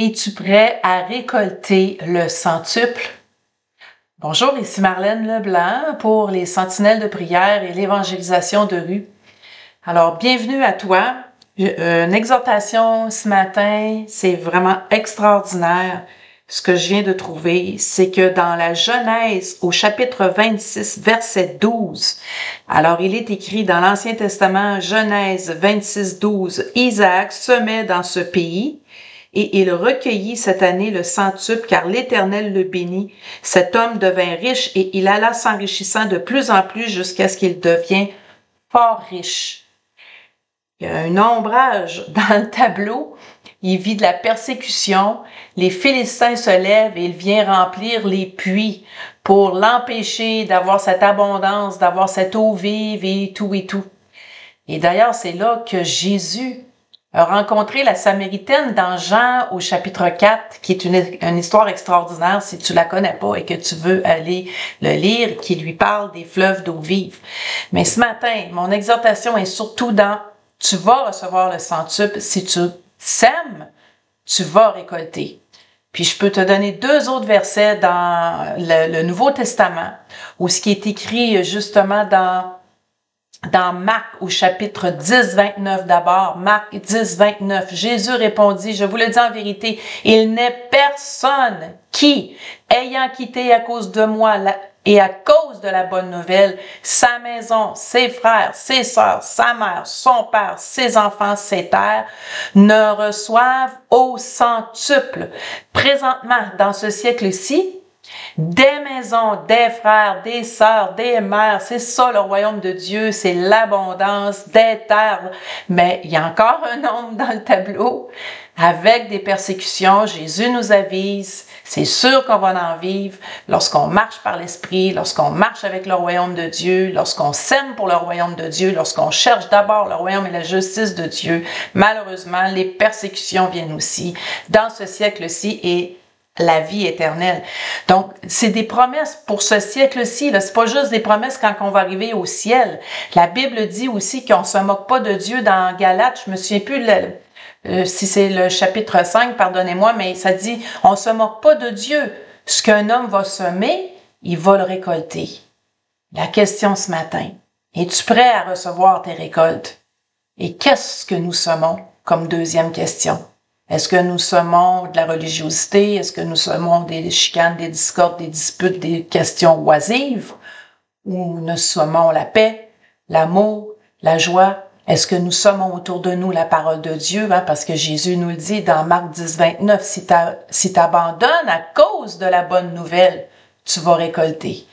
Es-tu prêt à récolter le centuple? Bonjour, ici Marlène Leblanc pour les Sentinelles de prière et l'évangélisation de rue. Alors, bienvenue à toi. Une exhortation ce matin, c'est vraiment extraordinaire. Ce que je viens de trouver, c'est que dans la Genèse, au chapitre 26, verset 12, alors il est écrit dans l'Ancien Testament, Genèse 26, 12, Isaac semait dans ce pays, et il recueillit cette année le centuple, car l'Éternel le bénit. Cet homme devint riche et il alla s'enrichissant de plus en plus jusqu'à ce qu'il devienne fort riche. Il y a un ombrage dans le tableau. Il vit de la persécution. Les Philistins se lèvent et il vient remplir les puits pour l'empêcher d'avoir cette abondance, d'avoir cette eau vive et tout et tout. Et d'ailleurs, c'est là que Jésus a rencontré la Samaritaine dans Jean au chapitre 4, qui est une histoire extraordinaire si tu la connais pas et que tu veux aller le lire, qui lui parle des fleuves d'eau vive. Mais ce matin, mon exhortation est surtout dans « Tu vas recevoir le centuple, si tu sèmes, tu vas récolter ». Puis je peux te donner deux autres versets dans le Nouveau Testament, où ce qui est écrit justement dans Marc au chapitre 10, 29 d'abord, Marc 10, 29, Jésus répondit, je vous le dis en vérité, il n'est personne qui, ayant quitté à cause de moi et à cause de la bonne nouvelle, sa maison, ses frères, ses sœurs, sa mère, son père, ses enfants, ses terres, ne reçoivent au centuple. Présentement, dans ce siècle-ci, des maisons, des frères, des sœurs, des mères, c'est ça le royaume de Dieu, c'est l'abondance, des terres. Mais il y a encore un nombre dans le tableau avec des persécutions. Jésus nous avise, c'est sûr qu'on va en vivre lorsqu'on marche par l'Esprit, lorsqu'on marche avec le royaume de Dieu, lorsqu'on sème pour le royaume de Dieu, lorsqu'on cherche d'abord le royaume et la justice de Dieu. Malheureusement, les persécutions viennent aussi dans ce siècle-ci et la vie éternelle. Donc, c'est des promesses pour ce siècle-ci. C'est pas juste des promesses quand on va arriver au ciel. La Bible dit aussi qu'on se moque pas de Dieu dans Galates. Je me souviens plus si c'est le chapitre 5, pardonnez-moi, mais ça dit, on se moque pas de Dieu. Ce qu'un homme va semer, il va le récolter. La question ce matin, es-tu prêt à recevoir tes récoltes? Et qu'est-ce que nous semons comme deuxième question? Est-ce que nous semons de la religiosité? Est-ce que nous semons des chicanes, des discordes, des disputes, des questions oisives? Ou nous semons la paix, l'amour, la joie? Est-ce que nous semons autour de nous la parole de Dieu? Parce que Jésus nous le dit dans Marc 10, 29, si t'abandonnes à cause de la bonne nouvelle, tu vas récolter.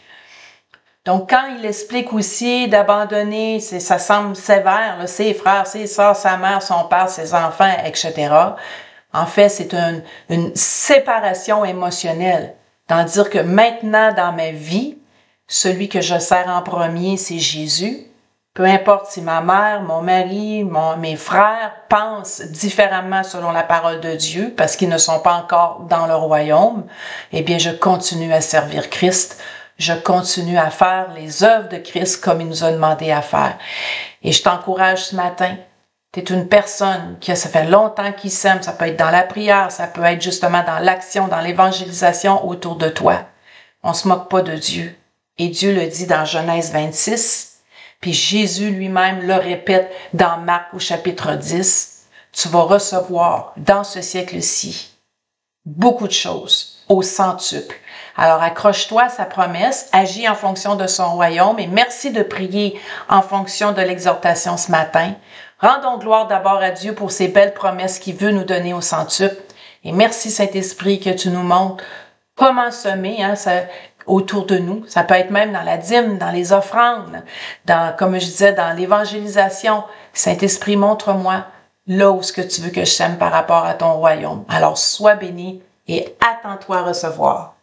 Donc, quand il explique aussi d'abandonner, ça semble sévère, là, ses frères, ses sœurs, sa mère, son père, ses enfants, etc. En fait, c'est une séparation émotionnelle. Dans dire que maintenant, dans ma vie, celui que je sers en premier, c'est Jésus. Peu importe si ma mère, mon mari, mes frères pensent différemment selon la parole de Dieu, parce qu'ils ne sont pas encore dans le royaume, eh bien, je continue à servir Christ. Je continue à faire les œuvres de Christ comme il nous a demandé à faire. Et je t'encourage ce matin. Tu es une personne ça fait longtemps qu'il sème. Ça peut être dans la prière, ça peut être justement dans l'action, dans l'évangélisation autour de toi. On se moque pas de Dieu. Et Dieu le dit dans Genèse 26. Puis Jésus lui-même le répète dans Marc au chapitre 10. Tu vas recevoir dans ce siècle-ci beaucoup de choses au centuple. Alors, accroche-toi à sa promesse, agis en fonction de son royaume et merci de prier en fonction de l'exhortation ce matin. Rendons gloire d'abord à Dieu pour ces belles promesses qu'il veut nous donner au centuple. Et merci Saint-Esprit que tu nous montres comment semer autour de nous. Ça peut être même dans la dîme, dans les offrandes, comme je disais, dans l'évangélisation. Saint-Esprit, montre-moi là où ce que tu veux que je sème par rapport à ton royaume. Alors, sois béni et attends-toi à recevoir.